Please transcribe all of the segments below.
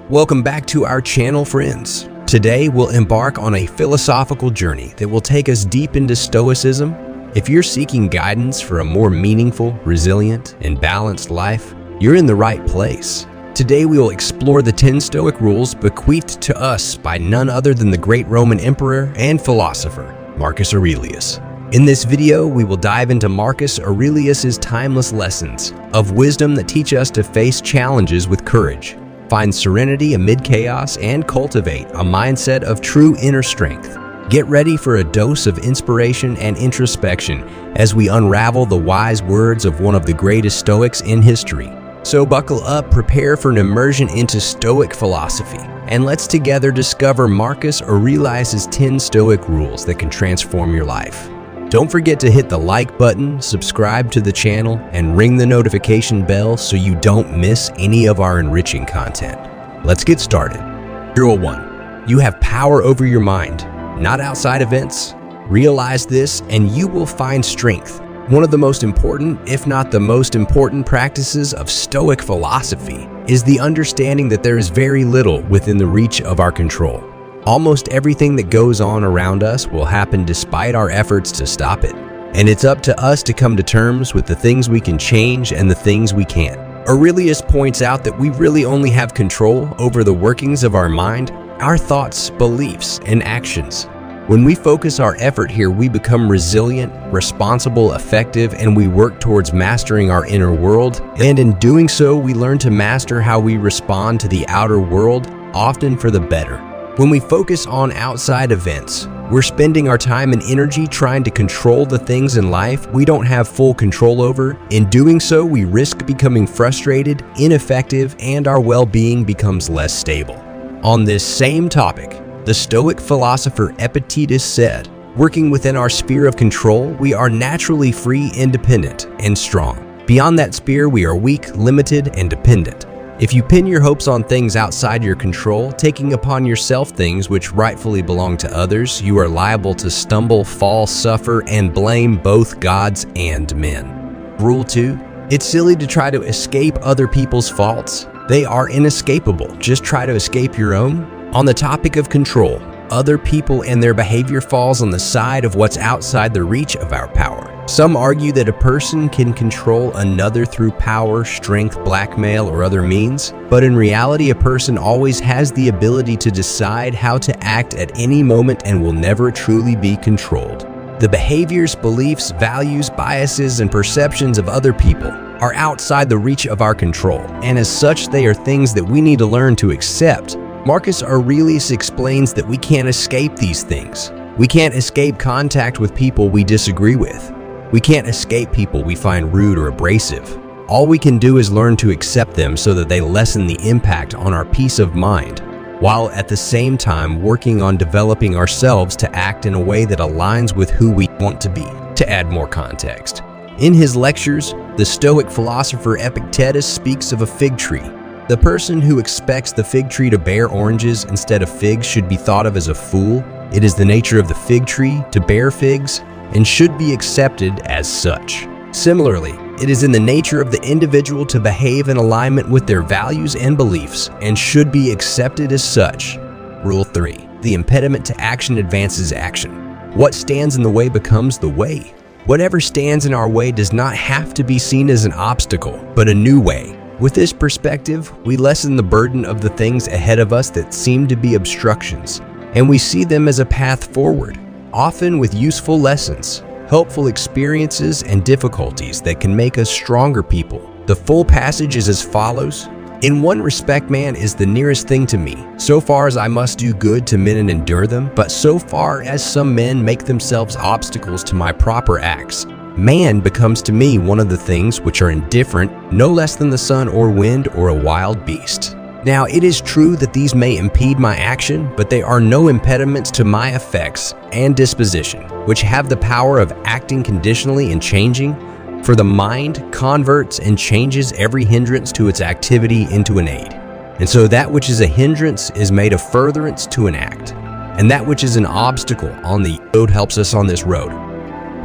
Welcome back to our channel, friends. Today we'll embark on a philosophical journey that will take us deep into Stoicism. If you're seeking guidance for a more meaningful, resilient, and balanced life, you're in the right place. Today we will explore the 10 Stoic rules bequeathed to us by none other than the great Roman emperor and philosopher, Marcus Aurelius. In this video, we will dive into Marcus Aurelius's timeless lessons of wisdom that teach us to face challenges with courage, find serenity amid chaos, and cultivate a mindset of true inner strength. Get ready for a dose of inspiration and introspection as we unravel the wise words of one of the greatest Stoics in history. So buckle up, prepare for an immersion into Stoic philosophy, and let's together discover Marcus Aurelius's 10 Stoic rules that can transform your life. Don't forget to hit the like button, subscribe to the channel, and ring the notification bell so you don't miss any of our enriching content. Let's get started. Rule 1. You have power over your mind, not outside events. Realize this and you will find strength. One of the most important, if not the most important practices of Stoic philosophy is the understanding that there is very little within the reach of our control. Almost everything that goes on around us will happen despite our efforts to stop it. And it's up to us to come to terms with the things we can change and the things we can't. Aurelius points out that we really only have control over the workings of our mind, our thoughts, beliefs, and actions. When we focus our effort here, we become resilient, responsible, effective, and we work towards mastering our inner world. And in doing so, we learn to master how we respond to the outer world, often for the better. When we focus on outside events, we're spending our time and energy trying to control the things in life we don't have full control over. In doing so, we risk becoming frustrated, ineffective, and our well-being becomes less stable. On this same topic, the Stoic philosopher Epictetus said, "Working within our sphere of control, we are naturally free, independent, and strong. Beyond that sphere, we are weak, limited, and dependent. If you pin your hopes on things outside your control, taking upon yourself things which rightfully belong to others, you are liable to stumble, fall, suffer, and blame both gods and men." Rule 2. It's silly to try to escape other people's faults. They are inescapable. Just try to escape your own. On the topic of control, other people and their behavior falls on the side of what's outside the reach of our power. Some argue that a person can control another through power, strength, blackmail, or other means, but in reality, a person always has the ability to decide how to act at any moment and will never truly be controlled. The behaviors, beliefs, values, biases, and perceptions of other people are outside the reach of our control, and as such, they are things that we need to learn to accept. Marcus Aurelius explains that we can't escape these things. We can't escape contact with people we disagree with. We can't escape people we find rude or abrasive. All we can do is learn to accept them so that they lessen the impact on our peace of mind, while at the same time working on developing ourselves to act in a way that aligns with who we want to be. To add more context, in his lectures, the Stoic philosopher Epictetus speaks of a fig tree. The person who expects the fig tree to bear oranges instead of figs should be thought of as a fool. It is the nature of the fig tree to bear figs and should be accepted as such. Similarly, it is in the nature of the individual to behave in alignment with their values and beliefs and should be accepted as such. Rule 3. The impediment to action advances action. What stands in the way becomes the way. Whatever stands in our way does not have to be seen as an obstacle, but a new way. With this perspective, we lessen the burden of the things ahead of us that seem to be obstructions, and we see them as a path forward, often with useful lessons, helpful experiences, and difficulties that can make us stronger people. The full passage is as follows. "In one respect, man is the nearest thing to me. So far as I must do good to men and endure them, but so far as some men make themselves obstacles to my proper acts, man becomes to me one of the things which are indifferent, no less than the sun or wind or a wild beast. Now it is true that these may impede my action, but they are no impediments to my effects and disposition, which have the power of acting conditionally and changing. For the mind converts and changes every hindrance to its activity into an aid. And so that which is a hindrance is made a furtherance to an act, and that which is an obstacle on the road helps us on this road."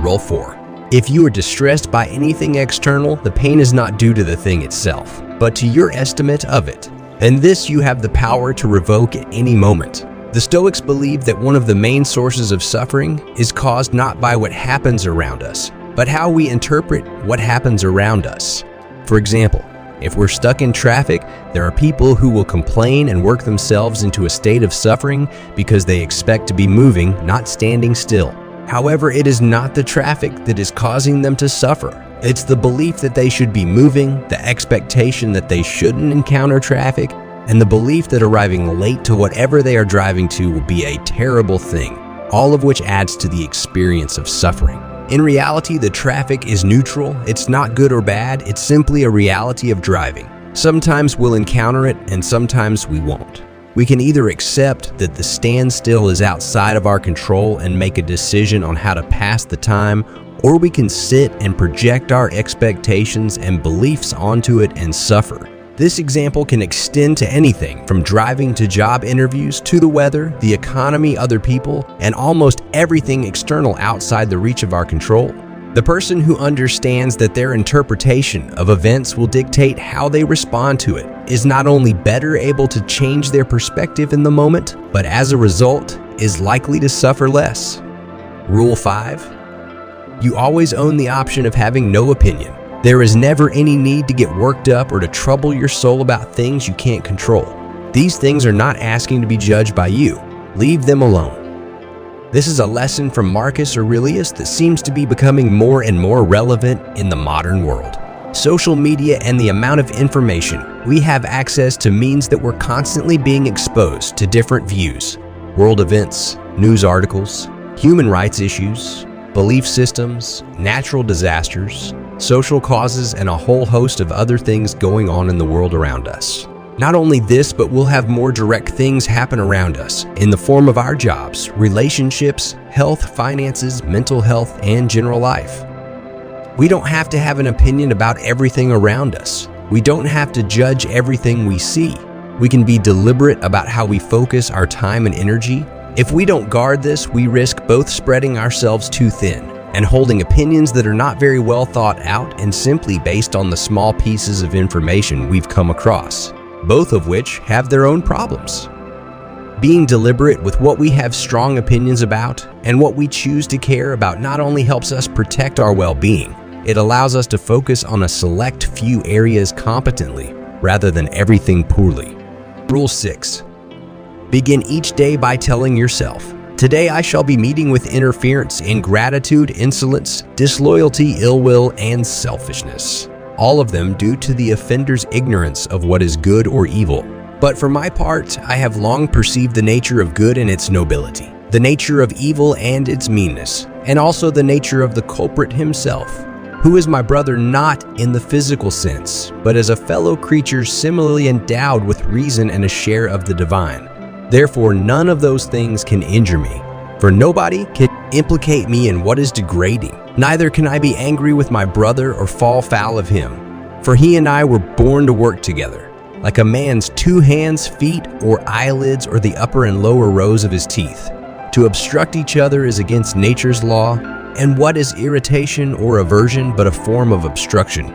Rule 4. If you are distressed by anything external, the pain is not due to the thing itself, but to your estimate of it. and this you have the power to revoke at any moment. The Stoics believe that one of the main sources of suffering is caused not by what happens around us, but how we interpret what happens around us. For example, if we're stuck in traffic, there are people who will complain and work themselves into a state of suffering because they expect to be moving, not standing still. However, it is not the traffic that is causing them to suffer. It's the belief that they should be moving, the expectation that they shouldn't encounter traffic, and the belief that arriving late to whatever they are driving to will be a terrible thing, all of which adds to the experience of suffering. In reality, the traffic is neutral. It's not good or bad. It's simply a reality of driving. Sometimes we'll encounter it, and sometimes we won't. We can either accept that the standstill is outside of our control and make a decision on how to pass the time, or we can sit and project our expectations and beliefs onto it and suffer. This example can extend to anything from driving to job interviews to the weather, the economy, other people, and almost everything external outside the reach of our control. The person who understands that their interpretation of events will dictate how they respond to it is not only better able to change their perspective in the moment, but as a result is likely to suffer less. Rule 5. You always own the option of having no opinion. There is never any need to get worked up or to trouble your soul about things you can't control. These things are not asking to be judged by you. Leave them alone. This is a lesson from Marcus Aurelius that seems to be becoming more and more relevant in the modern world. Social media and the amount of information we have access to means that we're constantly being exposed to different views, world events, news articles, human rights issues, belief systems, natural disasters, social causes, and a whole host of other things going on in the world around us. Not only this, but we'll have more direct things happen around us in the form of our jobs, relationships, health, finances, mental health, and general life. We don't have to have an opinion about everything around us. We don't have to judge everything we see. We can be deliberate about how we focus our time and energy. If we don't guard this, we risk both spreading ourselves too thin and holding opinions that are not very well thought out and simply based on the small pieces of information we've come across, both of which have their own problems. Being deliberate with what we have strong opinions about and what we choose to care about not only helps us protect our well-being, it allows us to focus on a select few areas competently rather than everything poorly. Rule 6. Begin each day by telling yourself, "Today I shall be meeting with interference, ingratitude, insolence, disloyalty, ill will, and selfishness. All of them due to the offender's ignorance of what is good or evil. But for my part, I have long perceived the nature of good and its nobility, the nature of evil and its meanness, and also the nature of the culprit himself, who is my brother not in the physical sense, but as a fellow creature similarly endowed with reason and a share of the divine. Therefore, none of those things can injure me, for nobody can implicate me in what is degrading. Neither can I be angry with my brother or fall foul of him, for he and I were born to work together, like a man's 2 hands, feet, or eyelids, or the upper and lower rows of his teeth. To obstruct each other is against nature's law, and what is irritation or aversion but a form of obstruction?"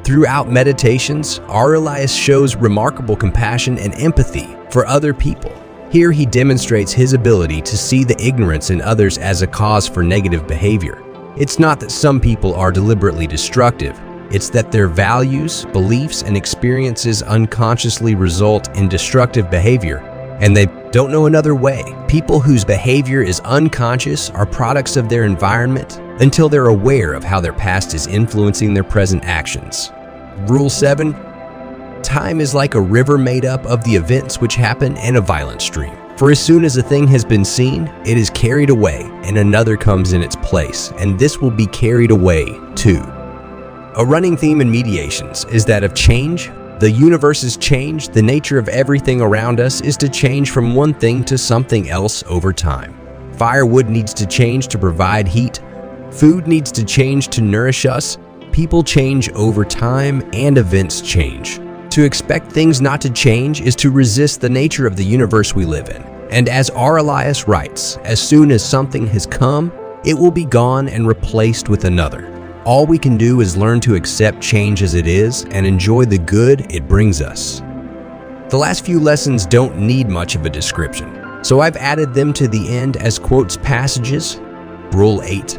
Throughout Meditations, Aurelius shows remarkable compassion and empathy for other people. Here he demonstrates his ability to see the ignorance in others as a cause for negative behavior. It's not that some people are deliberately destructive, it's that their values, beliefs, and experiences unconsciously result in destructive behavior, and they don't know another way. People whose behavior is unconscious are products of their environment until they're aware of how their past is influencing their present actions. Rule 7. Time is like a river made up of the events which happen in a violent stream. For as soon as a thing has been seen, it is carried away, and another comes in its place, and this will be carried away too. A running theme in Meditations is that of change. The universe is change. The nature of everything around us is to change from one thing to something else over time. Firewood needs to change to provide heat. Food needs to change to nourish us. People change over time, and events change. To expect things not to change is to resist the nature of the universe we live in. And as Aurelius writes, as soon as something has come, it will be gone and replaced with another. All we can do is learn to accept change as it is and enjoy the good it brings us. The last few lessons don't need much of a description, so I've added them to the end as quotes passages. Rule 8.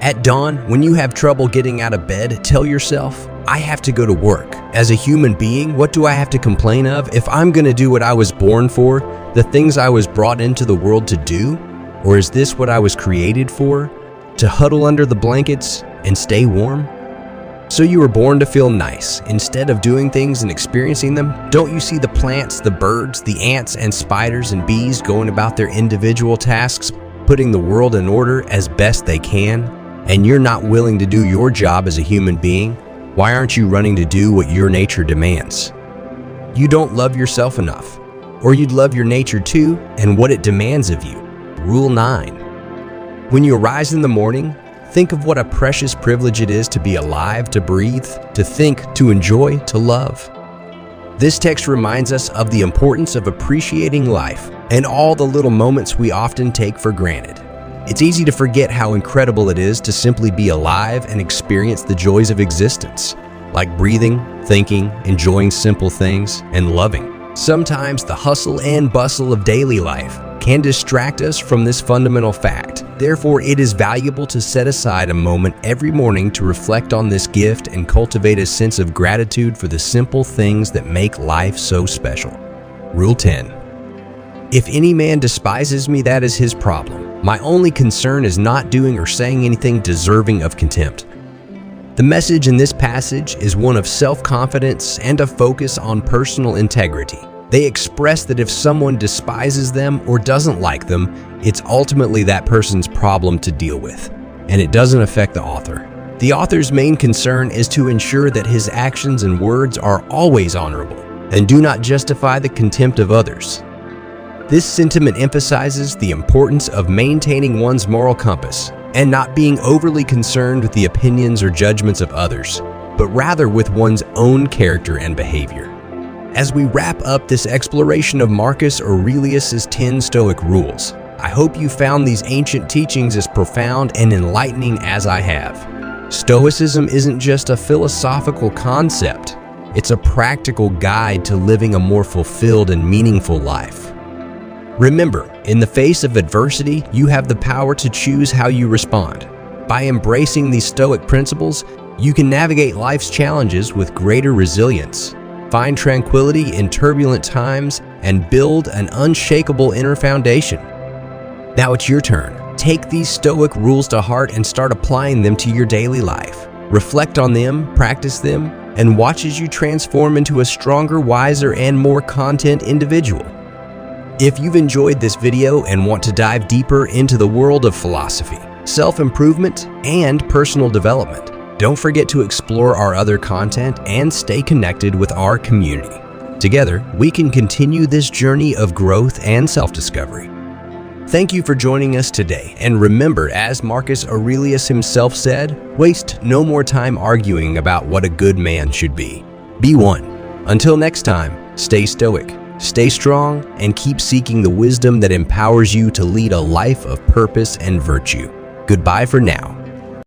At dawn, when you have trouble getting out of bed, tell yourself, I have to go to work. As a human being, what do I have to complain of if I'm going to do what I was born for, the things I was brought into the world to do? Or is this what I was created for? To huddle under the blankets and stay warm? So you were born to feel nice. Instead of doing things and experiencing them, don't you see the plants, the birds, the ants and spiders and bees going about their individual tasks, putting the world in order as best they can? And you're not willing to do your job as a human being? Why aren't you running to do what your nature demands? You don't love yourself enough, or you'd love your nature too and what it demands of you. Rule 9. When you arise in the morning, think of what a precious privilege it is to be alive, to breathe, to think, to enjoy, to love. This text reminds us of the importance of appreciating life and all the little moments we often take for granted. It's easy to forget how incredible it is to simply be alive and experience the joys of existence, like breathing, thinking, enjoying simple things, and loving. Sometimes the hustle and bustle of daily life can distract us from this fundamental fact. Therefore, it is valuable to set aside a moment every morning to reflect on this gift and cultivate a sense of gratitude for the simple things that make life so special. Rule 10. If any man despises me, that is his problem. My only concern is not doing or saying anything deserving of contempt. The message in this passage is one of self-confidence and a focus on personal integrity. They express that if someone despises them or doesn't like them, it's ultimately that person's problem to deal with, and it doesn't affect the author. The author's main concern is to ensure that his actions and words are always honorable and do not justify the contempt of others. This sentiment emphasizes the importance of maintaining one's moral compass and not being overly concerned with the opinions or judgments of others, but rather with one's own character and behavior. As we wrap up this exploration of Marcus Aurelius's 10 Stoic rules, I hope you found these ancient teachings as profound and enlightening as I have. Stoicism isn't just a philosophical concept, it's a practical guide to living a more fulfilled and meaningful life. Remember, in the face of adversity, you have the power to choose how you respond. By embracing these Stoic principles, you can navigate life's challenges with greater resilience, find tranquility in turbulent times, and build an unshakable inner foundation. Now it's your turn. Take these Stoic rules to heart and start applying them to your daily life. Reflect on them, practice them, and watch as you transform into a stronger, wiser, and more content individual. If you've enjoyed this video and want to dive deeper into the world of philosophy, self-improvement, and personal development, don't forget to explore our other content and stay connected with our community. Together, we can continue this journey of growth and self-discovery. Thank you for joining us today, and remember, as Marcus Aurelius himself said, waste no more time arguing about what a good man should be. Be one. Until next time, stay stoic. Stay strong and keep seeking the wisdom that empowers you to lead a life of purpose and virtue. Goodbye for now.